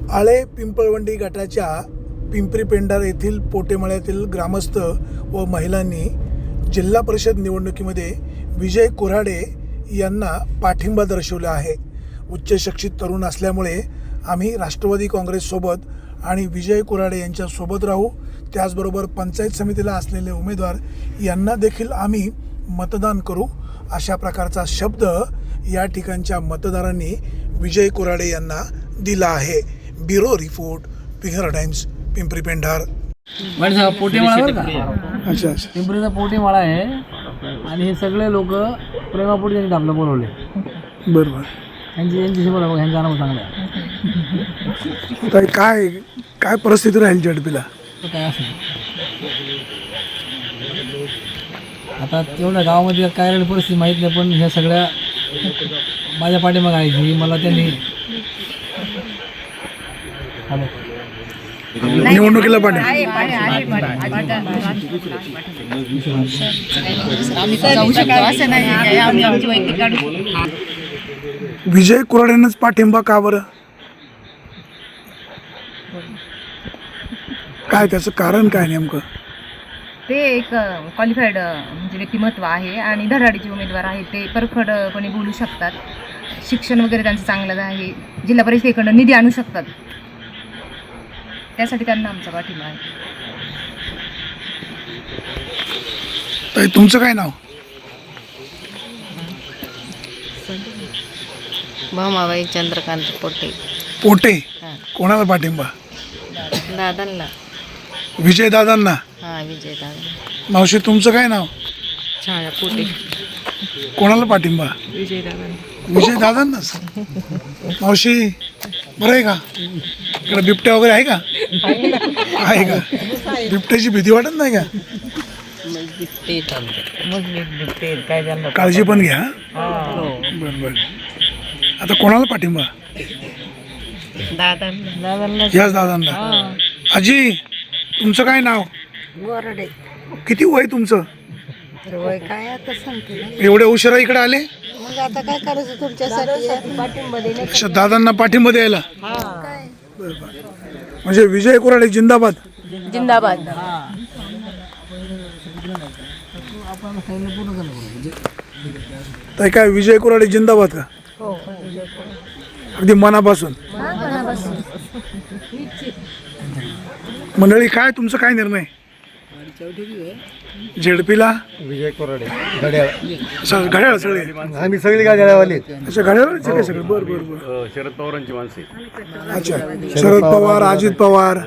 आळे पिंपळवंडी गटाच्या पिंपरी पेंढार येथील पोटेमळ्यातील ग्रामस्थ व महिलांनी जिल्हा परिषद निवडणुकीमध्ये विजय कुऱ्हाडे यांना पाठिंबा दर्शवला आहे। उच्च शिक्षित तरुण असल्यामुळे आम्ही राष्ट्रवादी काँग्रेससोबत आणि विजय कुऱ्हाडे यांच्या सोबत राहू। त्याचबरोबर पंचायत समितीला असलेले उमेदवार यांना देखील आम्ही मतदान करू, अशा प्रकारचा शब्द या ठिकाणच्या मतदारांनी विजय कुऱ्हाडे यांना दिला आहे। Bureau report, Pimpri times, Pimpri Pendhar. पोटेमाळा बरं का? अच्छा, पिंपरीचा पोटेमाळा आहे आणि हे सगळे लोक प्रेमापोटी त्यांनी आपलं बोलवले। बरोबर, यांच्याशी बोला, ह्यांचा अनुभव चांगला आहे। काय परिस्थिती राहील झडपीला? काय असेल आता तेवढ्या गावामध्ये काय राहील परिस्थिती माहीत नाही, पण ह्या सगळ्या माझ्या पाठीमागे आहे। मला त्यांनी निवडणुकीला पाठिंबा विजय कुऱ्हाडेंनाच पाठिंबा का बरं? काय त्याचं कारण काय नेमकं? ते एक क्वालिफाईड म्हणजे व्यक्तिमत्व आहे आणि धडाडीचे उमेदवार आहेत। ते परखडपणे बोलू शकतात, शिक्षण वगैरे त्यांचं चांगलं आहे, जिल्हा परिषदेकडून निधी आणू शकतात, त्यासाठी त्यांना आमचा पाठिंबा आहे। ताई, तुमचं काय नाव? भामाबाई चंद्रकांत पोटे। पोटे, कोणाला पाठिंबा? दादांना। विजय दादांना। हां, विजय दादा। मावशी, तुमचं काय नाव? छाया पोटे। कोणाला पाठिंबा? विजय दादा। विजय दादांनाच। मावशी, बरं आहे का? इकडे बिबट्या वगैरे आहे का? आहे का? बिबट्याची भीती वाटत नाही का? काळजी पण घ्या। बरं बरं, आता कोणाला पाठिंबा? दादांना। याच दादांना। आजी, तुमचं काय नाव? गोरडे। किती वय तुमचं? वय काय आता सांगते ना, एवढ्या उशिरा इकडे आले? मग आता काय करायचं तुमच्यासाठी? पाठिंबा देणे अच्छा, दादांना पाठिंबा द्यायला। काय? बरं बरं, म्हणजे विजय कुऱ्हाडे जिंदाबाद। जिंदाबाद। ताई, काय विजय कुऱ्हाडे जिंदाबाद का? हो, अगदी मनापासून। मंडळी, काय तुमचं काय निर्णय? झेडपीला विजय कुऱ्हाडे, घड्याळ। घड्याळ सगळे? आम्ही सगळी घड्याळवाले। अच्छा, घड्याळाचे काय सगळे? बरं बरं बरं। शरद पवारांची माणसे। अच्छा, शरद पवार, अजित पवार।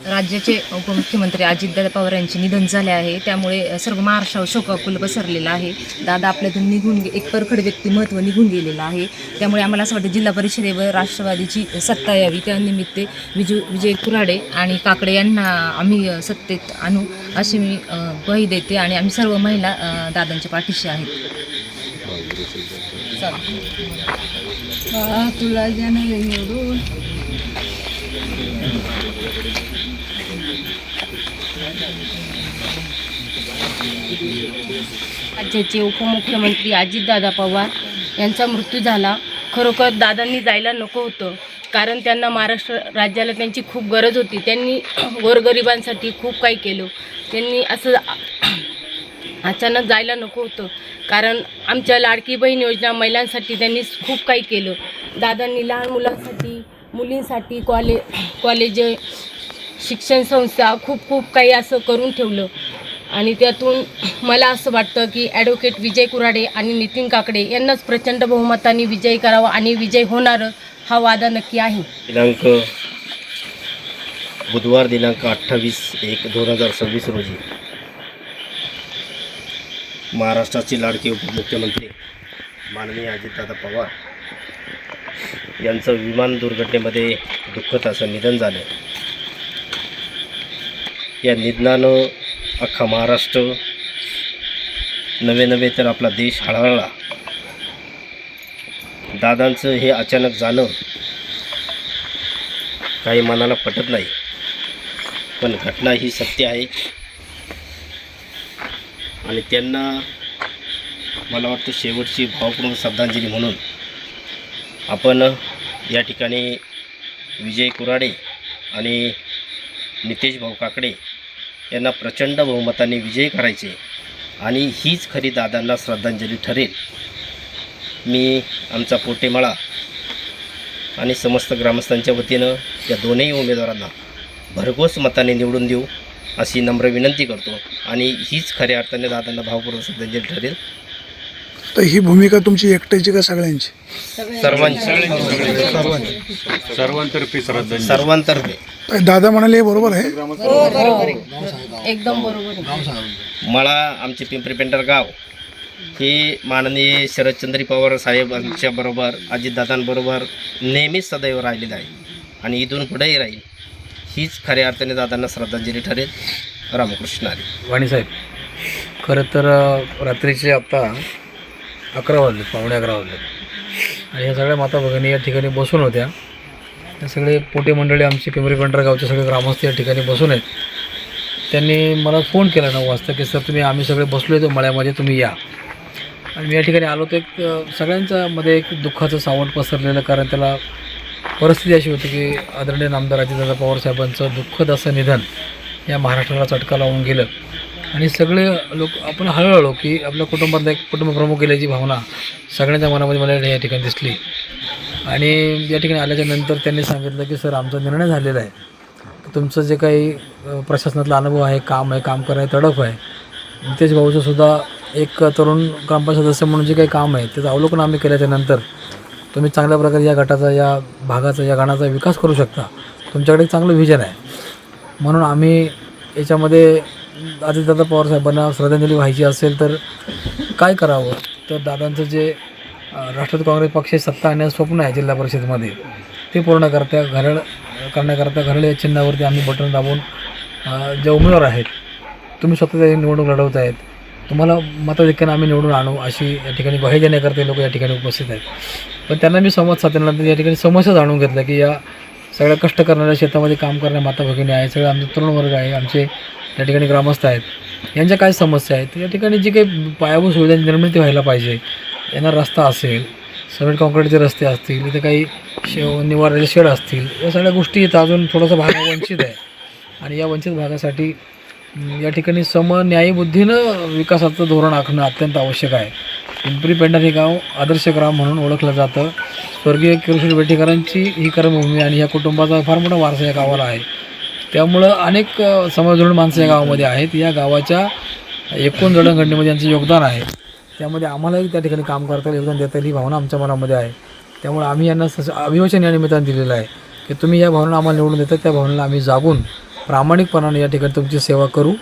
राज्याचे उपमुख्यमंत्री अजितदादा पवार यांचे निधन झाले आहे, त्यामुळे सर्व महाराष्ट्रावर शोकाकुल पसरलेला आहे। दादा आपल्यातून एक परखड व्यक्तिमत्व निघून गेलेलं आहे, त्यामुळे आम्हाला असं वाटतं जिल्हा परिषदेवर राष्ट्रवादीची सत्ता यावी, त्यानिमित्त विजय कुऱ्हाडे आणि काकडे यांना आम्ही सत्तेत आणू अशी मी ग्वाही देते आणि आम्ही सर्व महिला दादांच्या पाठीशी आहेत। तुला निवडून राज्याचे उपमुख्यमंत्री अजितदादा पवार यांचा मृत्यू झाला। खरोखर दादांनी जायला नको होतं, कारण त्यांना महाराष्ट्र राज्याला त्यांची खूप गरज होती। त्यांनी गोरगरिबांसाठी खूप काही केलं। त्यांनी असं अचानक जायला नको होतं, कारण आमच्या लाडकी बहीण योजना महिलांसाठी त्यांनी खूप काही केलं। दादांनी लहान मुलांसाठी, मुलींसाठी कॉलेज, शिक्षण संस्था खूप काही असं करून ठेवलं आणि त्यातून मला असं वाटतं की ॲडव्होकेट विजय कुऱ्हाडे आणि नितीन काकडे यांनाच प्रचंड बहुमताने विजयी करावा आणि विजय होणार हा वादा नक्की आहे। बुधवार दिनांक 28/1/2026 रोजी महाराष्ट्राचे लाडके उपमुख्यमंत्री माननीय अजितदादा पवार यांचं विमान दुर्घटनेमध्ये दुःखद असं निधन झालं। या निधनानं अख्खा महाराष्ट्र नवे तर आपला देश हळहळला। दादांचं हे अचानक जाणं काही मनाला पटत नाही, पण घटना ही सत्य आहे आणि त्यांना मला वाटतं शेवटची भावपूर्ण श्रद्धांजली म्हणून आपण या ठिकाणी विजय कुऱ्हाडे आणि नितेश भाऊ काकडे यांना प्रचंड बहुमताने विजयी करायचे आणि हीच खरी दादांना श्रद्धांजली ठरेल. मी आमचा पोटेमाळा आणि समस्त ग्रामस्थांच्या वतीनं या दोन्ही उमेदवारांना भरघोस मताने निवडून देऊ अशी नम्र विनंती करतो आणि हीच खऱ्या अर्थाने दादांना भावपूर्वक श्रद्धांजली ठरेल. तर ही भूमिका तुमची एकट्याची का सगळ्यांची? सर्वांतर्फे श्रद्धांजली. सर्वांतर्फे. तर दादा म्हणाले हे बरोबर आहे. एकदम बरोबर आहे. मला आमचे पिंपरी पेंढर गाव हे माननीय शरदचंद्री पवार साहेबांच्या बरोबर अजितदादांबरोबर नेहमीच सदैव राहिलेलं आहे आणि इथून पुढेही राहील. हीच खऱ्या अर्थाने दादांना श्रद्धांजली ठरेल. रामकृष्ण हरी. वाणीसाहेब, खरं तर रात्रीचे आत्ता 11 वाजले, पावणे 11 वाजले आणि ह्या सगळ्या माता भगिनी या ठिकाणी बसून होत्या. हे सगळे पोटे मंडळी आमचे पिंपरी पेंढर गावचे सगळे ग्रामस्थ या ठिकाणी बसून आहेत. त्यांनी मला फोन केला 9 वाजता की सर आम्ही सगळे बसलो येतो मळ्यामध्ये, तुम्ही या. आणि मी या ठिकाणी आलो तर एक सगळ्यांच्या मध्ये एक दुःखाचं सावट पसरलेलं, कारण त्याला परिस्थिती अशी होती की आदरणीय नामदार अजितदादा पवार साहेबांचं दुःखद असं निधन या महाराष्ट्राला चटका लावून गेलं. आणि सगळे लोक आपण हळूहळू की आपल्या कुटुंबातला एक कुटुंबप्रमुख गेल्याची भावना सगळ्यांच्या मनामध्ये मला या ठिकाणी दिसली. आणि या ठिकाणी आल्याच्या नंतर त्यांनी सांगितलं की सर आमचा निर्णय झालेला आहे, तुमचं जे काही प्रशासनातला अनुभव आहे, काम करायला तडफ आहे, नितेश भाऊचं सुद्धा एक तरुण ग्रामपंचायत सदस्य म्हणून जे काही काम आहे त्याचं अवलोकन आम्ही केल्याच्यानंतर तुम्ही चांगल्या प्रकारे या गटाचा, या भागाचा, या गणाचा विकास करू शकता, तुमच्याकडे एक चांगलं व्हिजन आहे. म्हणून आम्ही याच्यामध्ये अजितदादा पवार साहेबांना श्रद्धांजली व्हायची असेल तर काय करावं, तर दादांचं जे राष्ट्रवादी काँग्रेस पक्षाची सत्ता आणण्याचं स्वप्न आहे जिल्हा परिषदेमध्ये ते पूर्ण करण्याकरता घरळ या चिन्हावरती आम्ही बटन दाबून जे उमेदवार आहेत, तुम्ही स्वतः निवडणूक लढवत आहेत, तुम्हाला मताधिक्यानं आम्ही निवडून आणू अशी या ठिकाणी ग्वाही देण्याकरता लोक या ठिकाणी उपस्थित आहेत. पण त्यांना मी संवाद साधल्यानंतर या ठिकाणी समस्या जाणून घेतल्या की या सगळ्या कष्ट करणाऱ्या शेतामध्ये काम करणाऱ्या माता भगिनी आहे, सगळे आमचे तरुण वर्ग आहे, आमचे या ठिकाणी ग्रामस्थ आहेत, यांच्या काय समस्या आहेत, या ठिकाणी जी काही पायाभूत सुविधांची निर्मिती व्हायला पाहिजे, यांना रस्ता असेल, सिमेंट कॉन्क्रीटचे रस्ते असतील, इथे काही निवाराचे शेड असतील, या सगळ्या गोष्टी इथं अजून थोडासा भाग वंचित आहे. आणि या वंचित भागासाठी या ठिकाणी समन्यायी बुद्धीनं विकासाचं धोरण आखणं अत्यंत आवश्यक आहे. पिंपरी पेंढर हे गाव आदर्श ग्राम म्हणून ओळखलं जातं. स्वर्गीय किशोर बेटेकरांची ही कर्मभूमी आणि या कुटुंबाचा फार मोठा वारसा या गावाला आहे. त्यामुळं अनेक समाजधोरण माणसं या गावामध्ये आहेत. या गावाच्या एकूण जडणघडणीमध्ये यांचं योगदान आहे. त्यामध्ये आम्हालाही त्या ठिकाणी काम करता येईल, योगदान देता येईल ही भावना आमच्या मनामध्ये आहे. त्यामुळे आम्ही यांना अभिवचन या निमित्तानं दिलेलं आहे की तुम्ही या भावना आम्हाला निवडून देतात, त्या भावनेला आम्ही जागून प्रामाणिकपणाने या ठिकाणी तुमची सेवा करू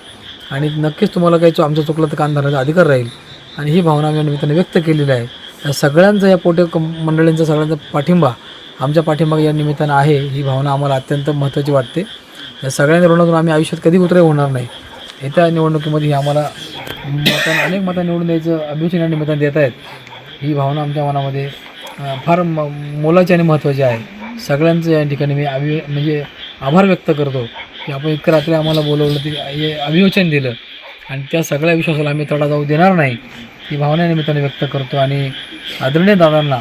आणि नक्कीच तुम्हाला काही आमचं चुकलं तर कान धरण्याचा अधिकार राहील. आणि ही भावना आम्ही या निमित्ताने व्यक्त केलेली आहे. या सगळ्यांचा, या पोटे मंडळींचा सगळ्यांचा पाठिंबा आमच्या पाठिंबा या निमित्तानं आहे. ही भावना आम्हाला अत्यंत महत्त्वाची वाटते. या सगळ्यांच्या ऋणातून आम्ही आयुष्यात कधी उतरे होणार नाही. येत्या निवडणुकीमध्ये आम्हाला अनेक मतं निवडून द्यायचं अभिवचन या निमित्तानं देत आहेत. ही भावना आमच्या मनामध्ये फार मोलाची आणि महत्त्वाची आहे. सगळ्यांचं या ठिकाणी मी म्हणजे आभार व्यक्त करतो की आपण इतकं रात्री आम्हाला बोलवलं, ते अभिवचन दिलं आणि त्या सगळ्या विश्वासाला आम्ही तडा जाऊ देणार नाही ही भावना निमित्ताने व्यक्त करतो. आणि आदरणीय दादांना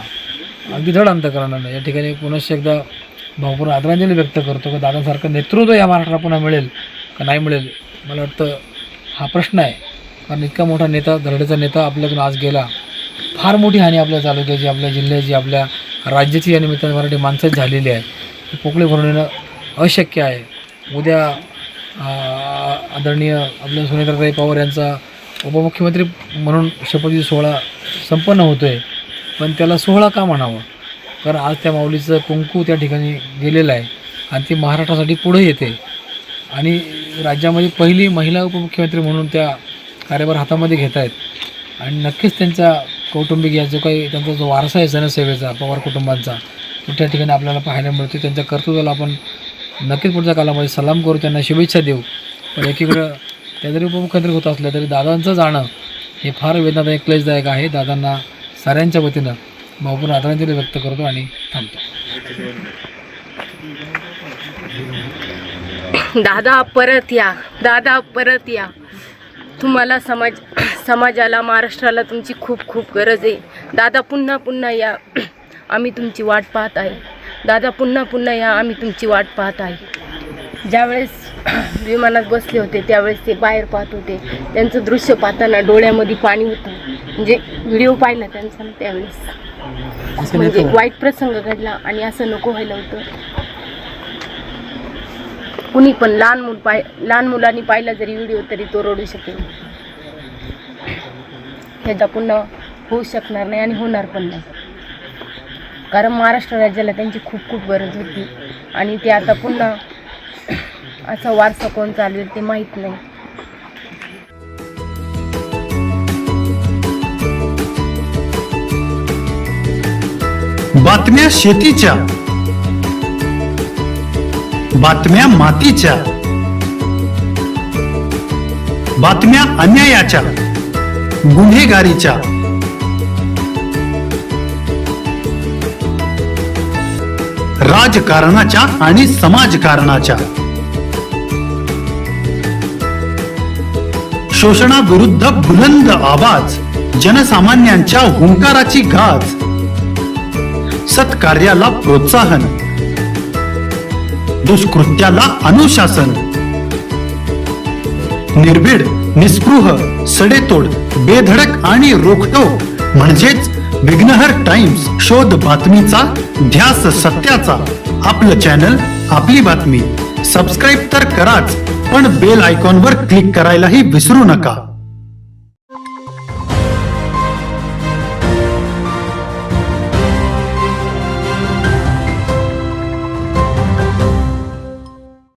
अगदी धड अंतकरणानं या ठिकाणी पुनश्च एकदा भावपूर्ण आदरांजली व्यक्त करतो की दादांसारखं नेतृत्व या महाराष्ट्राला पुन्हा मिळेल का नाही मिळेल, मला वाटतं हा प्रश्न आहे. कारण इतका मोठा नेता, धरडेचा नेता आपल्याकडून आज गेला. फार मोठी हानी आपल्या तालुक्याची, आपल्या जिल्ह्याची, आपल्या राज्याची या निमित्ताने मराठी माणसाची झालेली आहे. पोकळी भरून येणं अशक्य आहे. उद्या आदरणीय आपल्या सुनेत्राताई पवार यांचा उपमुख्यमंत्री म्हणून शपथविधी सोहळा संपन्न होतो आहे. पण त्याला सोहळा का म्हणावं, कारण आज त्या माऊलीचं कुंकू त्या ठिकाणी गेलेलं आहे आणि ती महाराष्ट्रासाठी पुढे येते आणि राज्यामध्ये पहिली महिला उपमुख्यमंत्री म्हणून त्या कार्यभार हातामध्ये घेत आहेत. आणि नक्कीच त्यांचा कौटुंबिक या जो काही त्यांचा जो वारसा आहे जनसेवेचा पवार कुटुंबांचा, तो त्या ठिकाणी आपल्याला पाहायला मिळतो. त्यांच्या कर्तृत्वाला आपण नक्कीच पुढच्या कालामध्ये सलाम करू, त्यांना शुभेच्छा देऊ. पण एकीकडं त्या जरी उपमुख्यमंत्री होत असल्या तरी दादांचं जाणं हे फार वेदनादायक, क्लेशदायक आहे. दादांना साऱ्यांच्या वतीनं भावपूर्ण आदरांजली व्यक्त करतो आणि थांबतो. दादा परत या, दादा परत या. तुम्हाला समाजाला, महाराष्ट्राला तुमची खूप खूप गरज आहे. दादा पुन्हा पुन्हा या. आम्ही तुमची वाट पाहत आहे. दादा पुन्हा पुन्हा या, आम्ही तुमची वाट पाहत आहे. ज्यावेळेस विमानात बसले होते त्यावेळेस ते बाहेर पाहत होते. त्यांचं दृश्य पाहताना डोळ्यामध्ये पाणी होतं. म्हणजे व्हिडिओ पाहिला त्यांचा त्यावेळेस म्हणजे वाईट प्रसंग घडला आणि असं नको व्हायला होतं. कुणी पण लहान मुलांनी पाहिला जरी व्हिडिओ तरी तो रडू शकेल. ह्याचा पुन्हा होऊ शकणार नाही आणि होणार पण नाही, कारण महाराष्ट्र राज्याला त्यांची खूप खूप गरज होती आणि ते आता पुन्हा असा वारसा कोण चालवेल ते माहीत नाही. बातम्या शेतीच्या, बातम्या मातीच्या, बातम्या अन्यायाच्या, गुन्हेगारीच्या, राजकारणाच्या आणि समाजकारणाच्या, शोषणाविरुद्ध बुलंद आवाज, जनसामान्यांच्या हुंकाराची गाज, सत्कार्याला प्रोत्साहन, दुष्कृत्याला अनुशासन, निर्भीड, निस्पृह, सडेतोड, बेधडक आणि रोखटोक म्हणजेच विघ्नहर टाइम्स. शोध बातमीचा, ध्यास सत्याचा. आपलं चॅनल, आपली बातमी. सबस्क्राईब तर कराच, पण बेल आयकॉनवर क्लिक करायलाही विसरू नका.